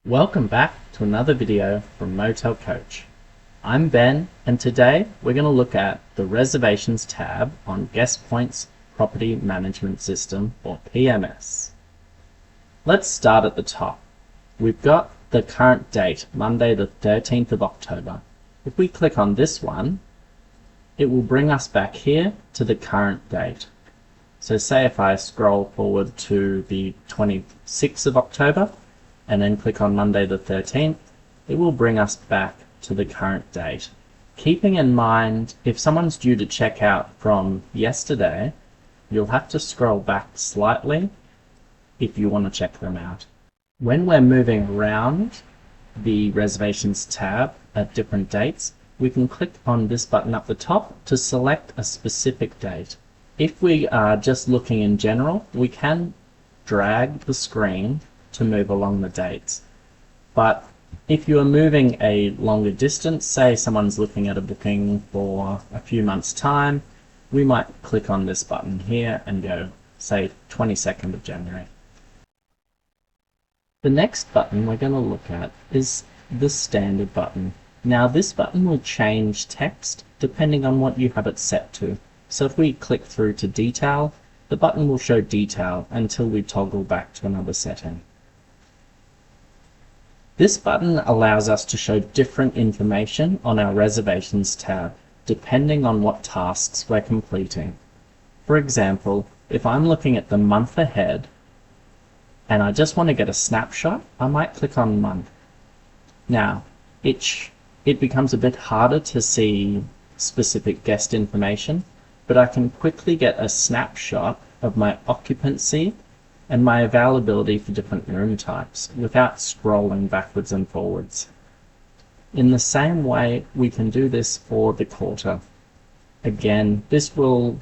Welcome back to another video from Motel Coach. I'm Ben, and today we're going to look at the Reservations tab on GuestPoint's Property Management System, or PMS. Let's start at the top. We've got the current date, Monday the 13th of October. If we click on this one, it will bring us back here to the current date. So say if I scroll forward to the 26th of October, and then click on Monday the 13th, it will bring us back to the current date. Keeping in mind, if someone's due to check out from yesterday, you'll have to scroll back slightly if you want to check them out. When we're moving around the Reservations tab at different dates, we can click on this button up the top to select a specific date. If we are just looking in general, we can drag the screen to move along the dates. But if you are moving a longer distance, say someone's looking at a booking for a few months' time, we might click on this button here and go, say, 22nd of January. The next button we're going to look at is the standard button. Now this button will change text depending on what you have it set to. So if we click through to detail, the button will show detail until we toggle back to another setting. This button allows us to show different information on our Reservations tab, depending on what tasks we're completing. For example, if I'm looking at the month ahead, and I just want to get a snapshot, I might click on month. Now, it becomes a bit harder to see specific guest information, but I can quickly get a snapshot of my occupancy and my availability for different room types without scrolling backwards and forwards. In the same way, we can do this for the quarter. Again, this will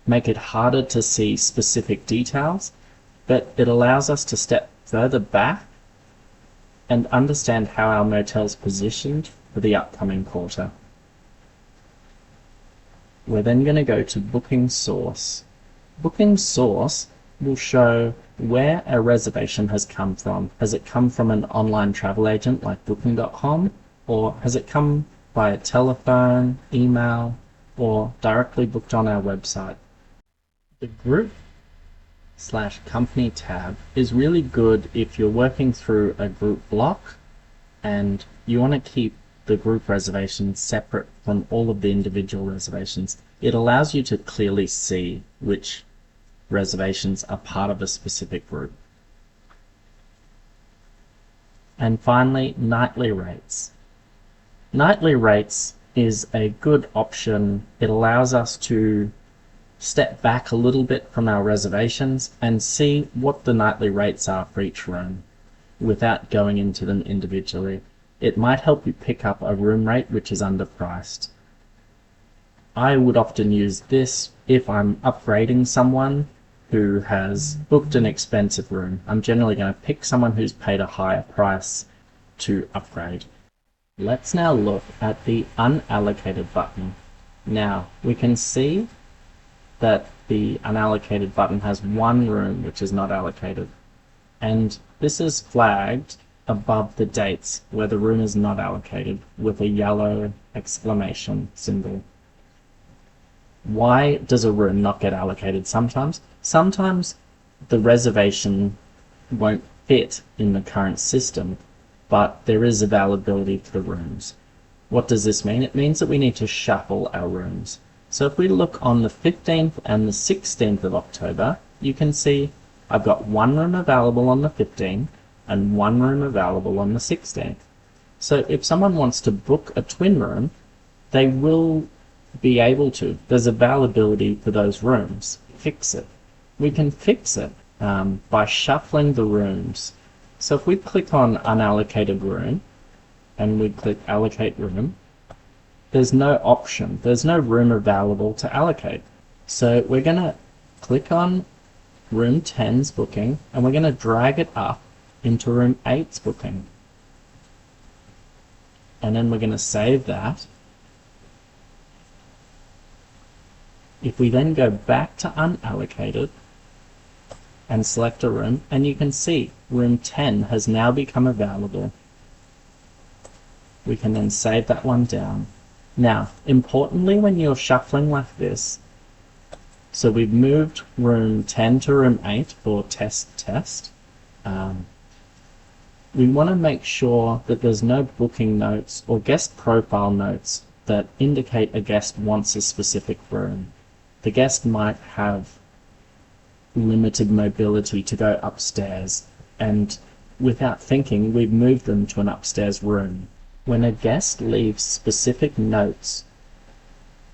make it harder to see specific details, but it allows us to step further back and understand how our motel's positioned for the upcoming quarter. We're then going to go to Booking Source. Booking Source will show where a reservation has come from. Has it come from an online travel agent like Booking.com, or has it come via telephone, email, or directly booked on our website? The Group/Company tab is really good if you're working through a group block and you want to keep the group reservations separate from all of the individual reservations. It allows you to clearly see which reservations are part of a specific group. And finally, nightly rates. Nightly rates is a good option. It allows us to step back a little bit from our reservations and see what the nightly rates are for each room without going into them individually. It might help you pick up a room rate which is underpriced. I would often use this if I'm upgrading someone who has booked an expensive room. I'm generally going to pick someone who's paid a higher price to upgrade. Let's now look at the unallocated button. Now we can see that the unallocated button has one room which is not allocated, and this is flagged above the dates where the room is not allocated with a yellow exclamation symbol. Why does a room not get allocated sometimes? Sometimes the reservation won't fit in the current system, but there is availability for the rooms. What does this mean? It means that we need to shuffle our rooms. So if we look on the 15th and the 16th of October, you can see I've got one room available on the 15th and one room available on the 16th. So if someone wants to book a twin room, they will be able to. There's availability for those rooms. Fix it. We can fix it by shuffling the rooms. So if we click on unallocated room and we click allocate room, there's no option. There's no room available to allocate. So we're going to click on room 10's booking and we're going to drag it up into room 8's booking. And then we're going to save that. If we then go back to unallocated and select a room, and you can see room 10 has now become available. We can then save that one down. Now, importantly, when you're shuffling like this, so we've moved room 10 to room 8 for test. We want to make sure that there's no booking notes or guest profile notes that indicate a guest wants a specific room. The guest might have limited mobility to go upstairs, and without thinking, we've moved them to an upstairs room. When a guest leaves specific notes,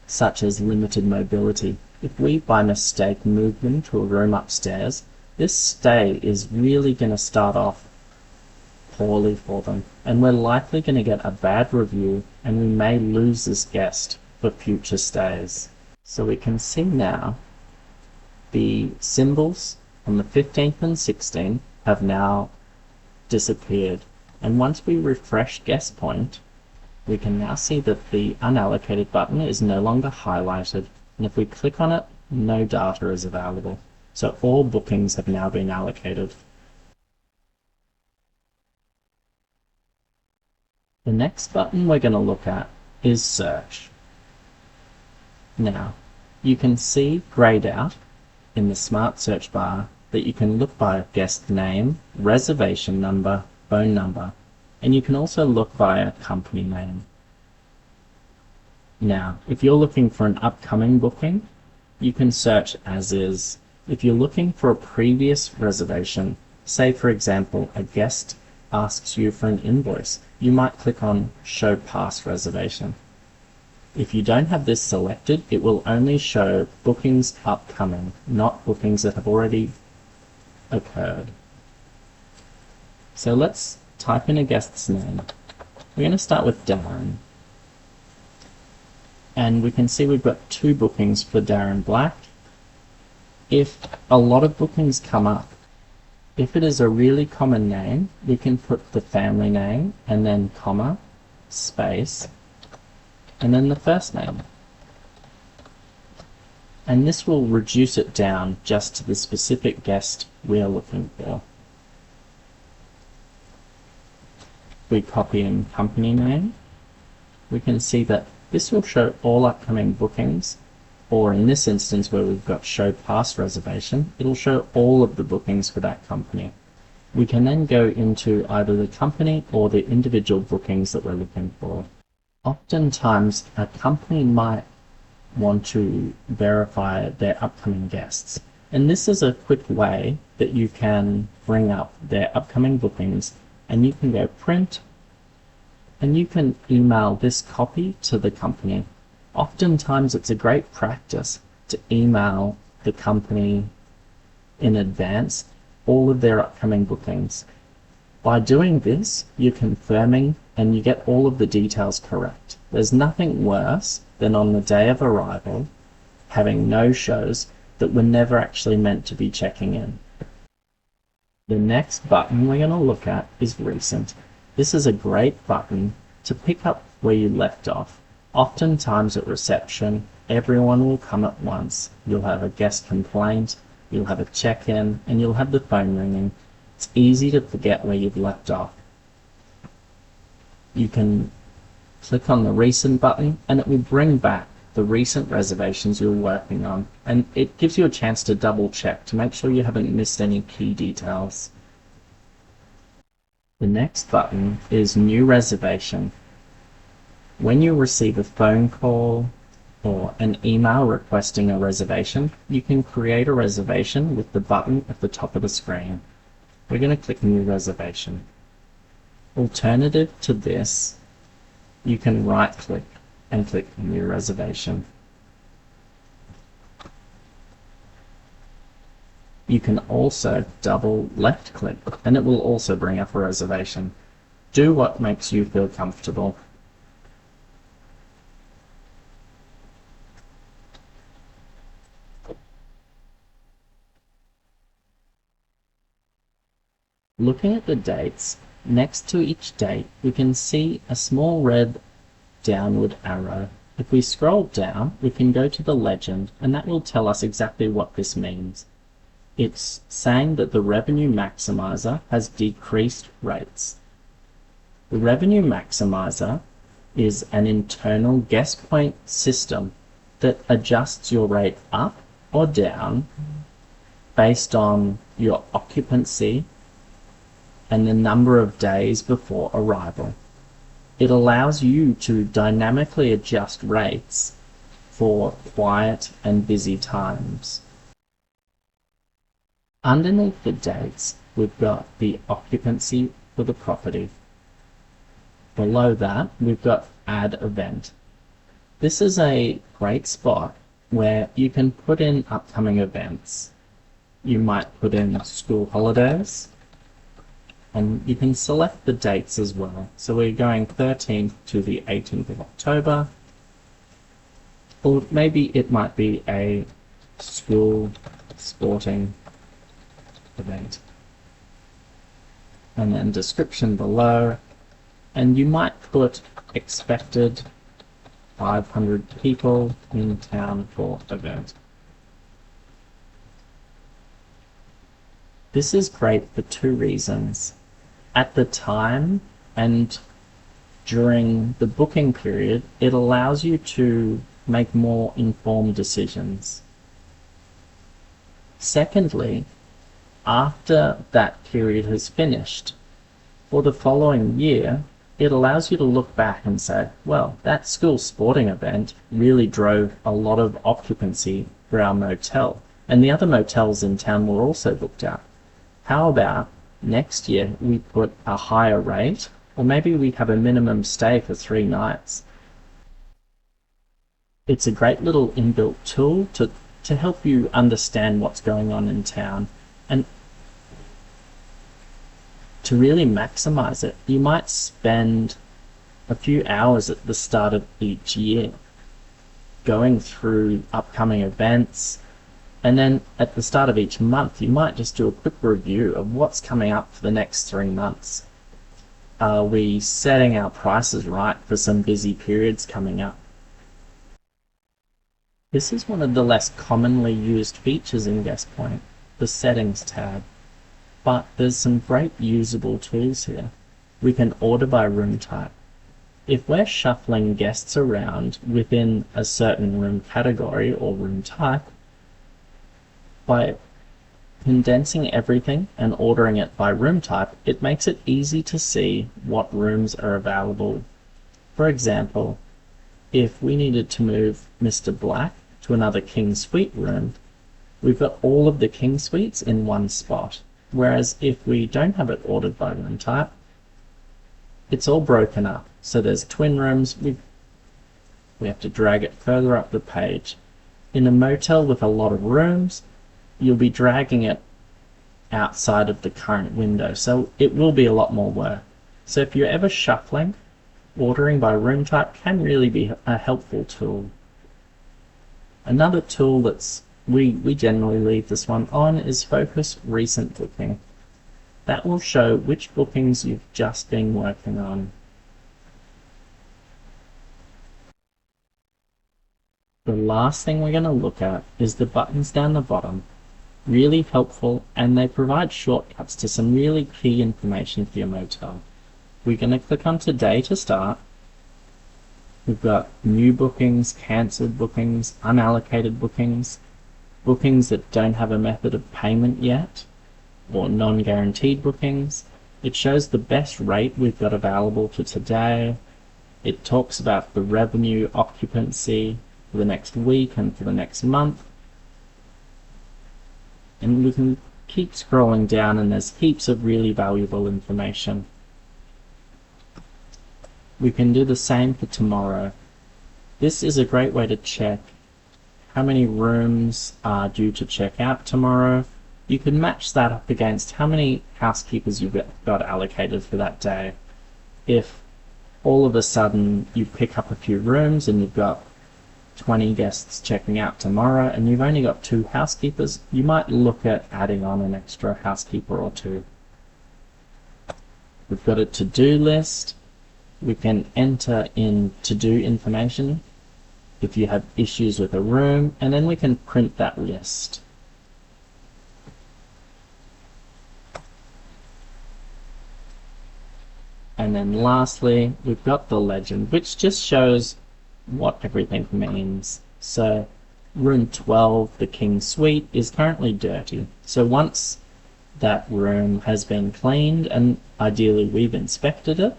such as limited mobility, if we by mistake move them to a room upstairs, this stay is really going to start off poorly for them, and we're likely going to get a bad review, and we may lose this guest for future stays. So we can see now the symbols on the 15th and 16th have now disappeared, and once we refresh GuestPoint, we can now see that the unallocated button is no longer highlighted, and if we click on it, no data is available. So all bookings have now been allocated. The next button we're going to look at is Search. Now, you can see grayed out in the Smart Search bar that you can look by guest name, reservation number, phone number, and you can also look by a company name. Now, if you're looking for an upcoming booking, you can search as is. If you're looking for a previous reservation, say for example a guest asks you for an invoice, you might click on Show Past Reservation. If you don't have this selected, it will only show bookings upcoming, not bookings that have already occurred. So let's type in a guest's name. We're going to start with Darren. And we can see we've got 2 bookings for Darren Black. If a lot of bookings come up, if it is a really common name, we can put the family name and then comma, space, and then the first name. And this will reduce it down just to the specific guest we are looking for. We copy in company name. We can see that this will show all upcoming bookings, or in this instance where we've got Show Past Reservation, it'll show all of the bookings for that company. We can then go into either the company or the individual bookings that we're looking for. Oftentimes, a company might want to verify their upcoming guests, and this is a quick way that you can bring up their upcoming bookings, and you can go print, and you can email this copy to the company. Oftentimes it's a great practice to email the company in advance all of their upcoming bookings. By doing this, you're confirming and you get all of the details correct. There's nothing worse than on the day of arrival having no-shows that were never actually meant to be checking in. The next button we're going to look at is Recent. This is a great button to pick up where you left off. Oftentimes at reception, everyone will come at once. You'll have a guest complaint, you'll have a check-in, and you'll have the phone ringing. It's easy to forget where you've left off. You can click on the Recent button, and it will bring back the recent reservations you're working on, and it gives you a chance to double check to make sure you haven't missed any key details. The next button is New Reservation. When you receive a phone call or an email requesting a reservation, you can create a reservation with the button at the top of the screen. We're going to click New Reservation. Alternative to this, you can right-click and click New Reservation. You can also double left-click and it will also bring up a reservation. Do what makes you feel comfortable. Looking at the dates, next to each date we can see a small red downward arrow. If we scroll down, we can go to the legend, and that will tell us exactly what this means. It's saying that the revenue maximizer has decreased rates. The revenue maximizer is an internal GuestPoint system that adjusts your rate up or down based on your occupancy and the number of days before arrival. It allows you to dynamically adjust rates for quiet and busy times. Underneath the dates, we've got the occupancy for the property. Below that, we've got Add Event. This is a great spot where you can put in upcoming events. You might put in school holidays, and you can select the dates as well. So we're going 13th to the 18th of October, or maybe it might be a school sporting event. And then description below, and you might put expected 500 people in town for event. This is great for two reasons. At the time and during the booking period, it allows you to make more informed decisions. Secondly, after that period has finished, for the following year, it allows you to look back and say, well, that school sporting event really drove a lot of occupancy for our motel, and the other motels in town were also booked out. How about next year we put a higher rate, or maybe we have a minimum stay for 3 nights? It's a great little inbuilt tool to help you understand what's going on in town, and to really maximize it. You might spend a few hours at the start of each year going through upcoming events, and then at the start of each month you might just do a quick review of what's coming up for the next 3 months. Are we setting our prices right for some busy periods coming up? This is one of the less commonly used features in GuestPoint, the Settings tab, but there's some great usable tools here. We can order by room type. If we're shuffling guests around within a certain room category or room type, by condensing everything and ordering it by room type, it makes it easy to see what rooms are available. For example, if we needed to move Mr. Black to another king suite room, we've got all of the king suites in one spot. Whereas if we don't have it ordered by room type, it's all broken up. So there's twin rooms, we have to drag it further up the page. In a motel with a lot of rooms, you'll be dragging it outside of the current window, so it will be a lot more work. So if you're ever shuffling, ordering by room type can really be a helpful tool. Another tool that's we generally leave this one on is Focus Recent Booking. That will show which bookings you've just been working on. The last thing we're going to look at is the buttons down the bottom. Really helpful, and they provide shortcuts to some really key information for your motel. We're going to click on Today to start. We've got new bookings, cancelled bookings, unallocated bookings, bookings that don't have a method of payment yet, or non-guaranteed bookings. It shows the best rate we've got available for today. It talks about the revenue occupancy for the next week and for the next month. And we can keep scrolling down, and there's heaps of really valuable information. We can do the same for tomorrow. This is a great way to check how many rooms are due to check out tomorrow. You can match that up against how many housekeepers you've got allocated for that day. If all of a sudden you pick up a few rooms and you've got 20 guests checking out tomorrow and you've only got 2 housekeepers, you might look at adding on an extra housekeeper or 2. We've got a to-do list. We can enter in to-do information if you have issues with a room, and then we can print that list. And then lastly, we've got the legend, which just shows what everything means. So room 12, the King Suite, is currently dirty. So once that room has been cleaned, and ideally we've inspected it,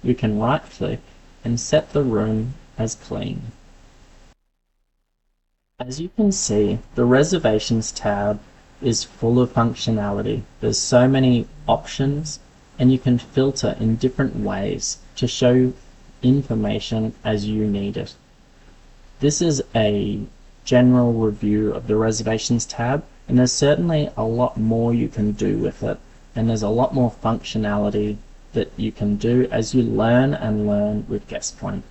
we can right click and set the room as clean. As you can see, the Reservations tab is full of functionality. There's so many options, and you can filter in different ways to show information as you need it. This is a general review of the Reservations tab, and there's certainly a lot more you can do with it, and there's a lot more functionality that you can do as you learn and learn with GuestPoint.